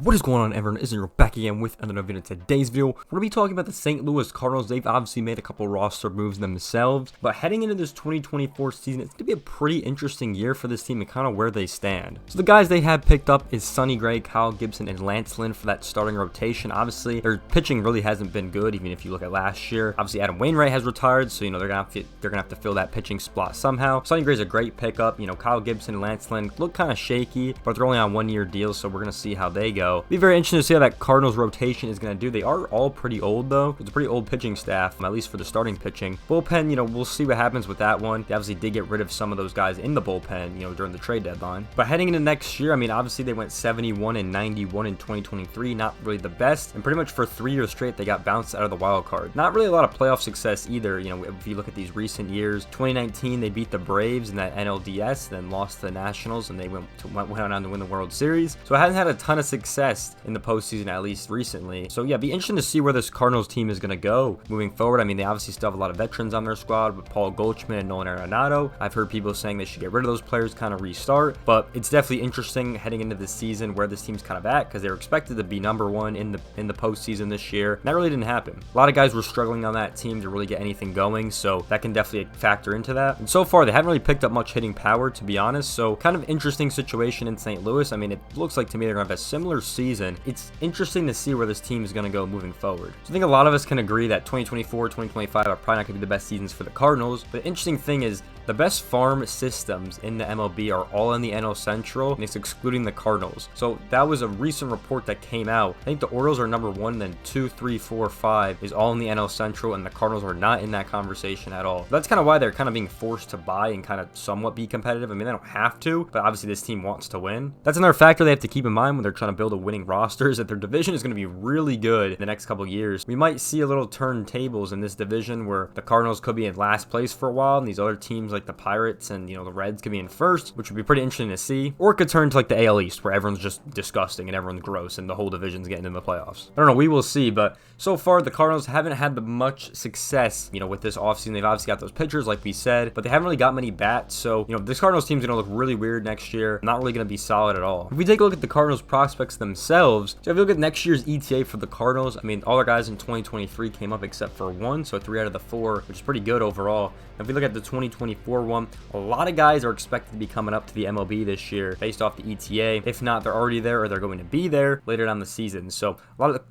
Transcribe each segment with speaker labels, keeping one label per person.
Speaker 1: What is going on, everyone? Isn't you're back again with another video. In today's video, we're going to be talking about the St. Louis Cardinals. They've obviously made a couple roster moves themselves, but heading into this 2024 season, it's going to be a pretty interesting year for this team and kind of where they stand. So the guys they have picked up is Sonny Gray, Kyle Gibson, and Lance Lynn for that starting rotation. Obviously, their pitching really hasn't been good, even if you look at last year. Obviously, Adam Wainwright has retired, so they're gonna have to fill that pitching spot somehow. Sonny Gray's a great pickup. Kyle Gibson and Lance Lynn look kind of shaky, but they're only on 1-year deals, so we're gonna see how they go. Be very interesting to see how that Cardinals rotation is going to do. They are all pretty old, though. It's a pretty old pitching staff, at least for the starting pitching. Bullpen, we'll see what happens with that one. They obviously did get rid of some of those guys in the bullpen, during the trade deadline. But heading into next year, obviously they went 71 and 91 in 2023. Not really the best. And pretty much for 3 years straight, they got bounced out of the wild card. Not really a lot of playoff success either. If you look at these recent years, 2019, they beat the Braves in that NLDS, then lost to the Nationals, and they went on to win the World Series. So it hasn't had a ton of success in the postseason, at least recently. So yeah, be interesting to see where this Cardinals team is going to go moving forward. They obviously still have a lot of veterans on their squad with Paul Goldschmidt and Nolan Arenado. I've heard people saying they should get rid of those players, kind of restart, but it's definitely interesting heading into this season where this team's kind of at, because they were expected to be #1 in the postseason this year. That really didn't happen. A lot of guys were struggling on that team to really get anything going, so that can definitely factor into that. And so far, they haven't really picked up much hitting power, to be honest, so kind of interesting situation in St. Louis. It looks like to me they're going to have a similar season. It's interesting to see where this team is going to go moving forward. So I think a lot of us can agree that 2024, 2025 are probably not going to be the best seasons for the Cardinals, but the interesting thing is the best farm systems in the MLB are all in the NL Central, and it's excluding the Cardinals. So that was a recent report that came out. I think the Orioles are #1, then 2, 3, 4, 5 is all in the NL Central, and the Cardinals are not in that conversation at all. That's kind of why they're kind of being forced to buy and kind of somewhat be competitive. They don't have to, but obviously this team wants to win. That's another factor they have to keep in mind when they're trying to build a winning roster, is that their division is going to be really good in the next couple years. We might see a little turntables in this division where the Cardinals could be in last place for a while, and these other teams like the Pirates and the Reds could be in first, which would be pretty interesting to see. Or it could turn to like the AL East, where everyone's just disgusting and everyone's gross and the whole division's getting in the playoffs. I don't know, we will see, but so far the Cardinals haven't had much success, with this offseason. They've obviously got those pitchers, like we said, but they haven't really got many bats. So, this Cardinals team's gonna look really weird next year. Not really gonna be solid at all. If we take a look at the Cardinals prospects themselves, so if you look at next year's ETA for the Cardinals, all their guys in 2023 came up except for one, so 3 out of the 4, which is pretty good overall. If we look at the 2024 one, a lot of guys are expected to be coming up to the MLB this year based off the ETA. If not, they're already there or they're going to be there later down the season. So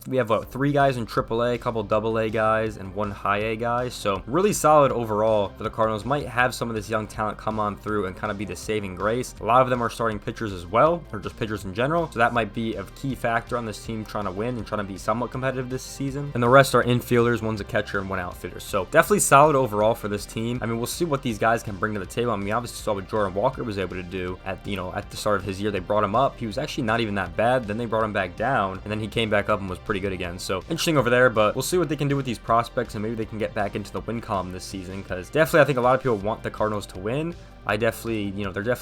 Speaker 1: we have 3 guys in AAA, a couple AA guys, and 1 high A guy. So really solid overall for the Cardinals. Might have some of this young talent come on through and kind of be the saving grace. A lot of them are starting pitchers as well, or just pitchers in general. So that might be a key factor on this team trying to win and trying to be somewhat competitive this season. And the rest are infielders, one's a catcher and 1 outfielder. So definitely solid overall for this team. We'll see what these guys can bring to the table. Obviously saw what Jordan Walker was able to do at the start of his year. They brought him up. He was actually not even that bad. Then they brought him back down, and then he came back up and was pretty good again. So interesting over there, but we'll see what they can do with these prospects, and maybe they can get back into the win column this season, because definitely I think a lot of people want the Cardinals to win. They're definitely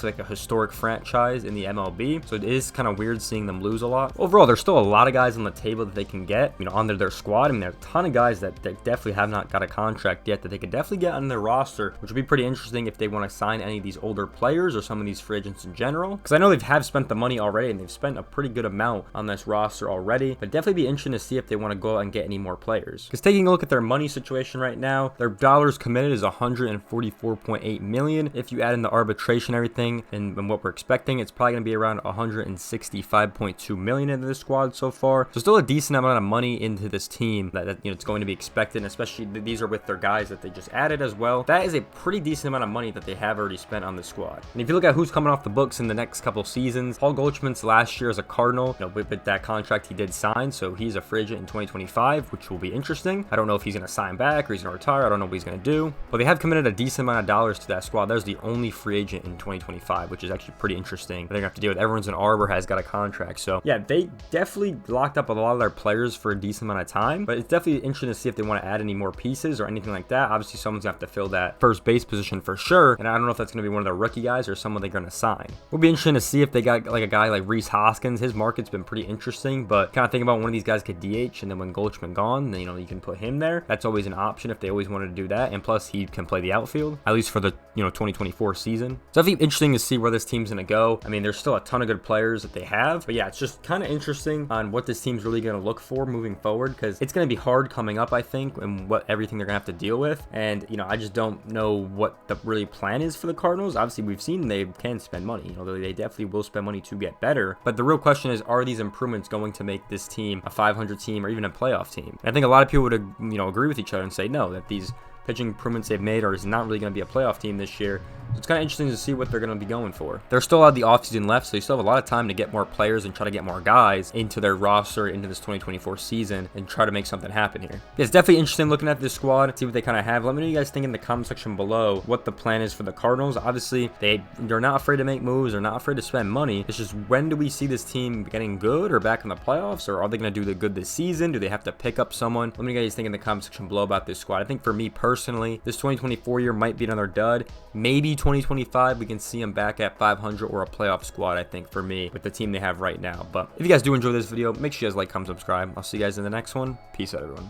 Speaker 1: like a historic franchise in the MLB, so it is kind of weird seeing them lose a lot. Overall, there's still a lot of guys on the table that they can get, onto their squad. There's a ton of guys that they definitely have not got a contract yet that they could definitely get on their roster, which would be pretty interesting if they want to sign any of these older players or some of these free agents in general, because I know they have spent the money already, and they've spent a pretty good amount on this roster already, but definitely be interesting to see if they want to go out and get any more players. Because taking a look at their money situation right now, their dollars committed is $144.8 million. If you add in the arbitration, everything, and what we're expecting, it's probably going to be around $165.2 million into this squad so far. So still a decent amount of money into this team that it's going to be expected, and especially these are with their guys that they just added as well. That is a pretty decent amount of money that they have already spent on the squad. And if you look at who's coming off the books in the next couple seasons, Paul Goldschmidt's last year as a Cardinal, with that contract he did sign, so he's a free agent in 2025, which will be interesting. I don't know if he's going to sign back or he's going to retire. I don't know what he's going to do, but they have committed a decent amount of dollars to that squad. There's the only free agent in 2025, which is actually pretty interesting. They're gonna have to deal with everyone's in Arbor has got a contract. So yeah, they definitely locked up a lot of their players for a decent amount of time, but it's definitely interesting to see if they want to add any more pieces or anything like that. Obviously someone's gonna have to fill that first base position for sure, and I don't know if that's gonna be one of their rookie guys or someone they're gonna sign. It'll be interesting to see if they got like a guy like Rhys Hoskins. His market's been pretty interesting, but kind of think about one of these guys could DH, and then when Goldschmidt gone, then you can put him there. That's always an option if they always wanted to do that, and plus he can play the outfield, at least for the 2024 2024 season. It's definitely interesting to see where this team's going to go. I mean, there's still a ton of good players that they have, but yeah, it's just kind of interesting on what this team's really going to look for moving forward, because it's going to be hard coming up, I think, and what everything they're going to have to deal with. And, you know, I just don't know what the really plan is for the Cardinals. Obviously, we've seen they can spend money. You know, they definitely will spend money to get better. But the real question is, are these improvements going to make this team a 500 team or even a playoff team? And I think a lot of people would, you know, agree with each other and say no, that these pitching improvements they've made are not really going to be a playoff team this year. So it's kind of interesting to see what they're going to be going for. There's still a lot of the offseason left, so you still have a lot of time to get more players and try to get more guys into their roster into this 2024 season and try to make something happen here. Yeah, it's definitely interesting looking at this squad, see what they kind of have. Let me know what you guys think in the comment section below what the plan is for the Cardinals. Obviously, they're not afraid to make moves. They're not afraid to spend money. It's just, when do we see this team getting good or back in the playoffs, or are they going to do the good this season? Do they have to pick up someone? Let me know what you guys think in the comment section below about this squad. I think for me personally, this 2024 year might be another dud. Maybe 2025 we can see them back at 500 or a playoff squad, I think, for me, with the team they have right now. But if you guys do enjoy this video, make sure you guys like, comment, subscribe. I'll see you guys in the next one. Peace out, everyone.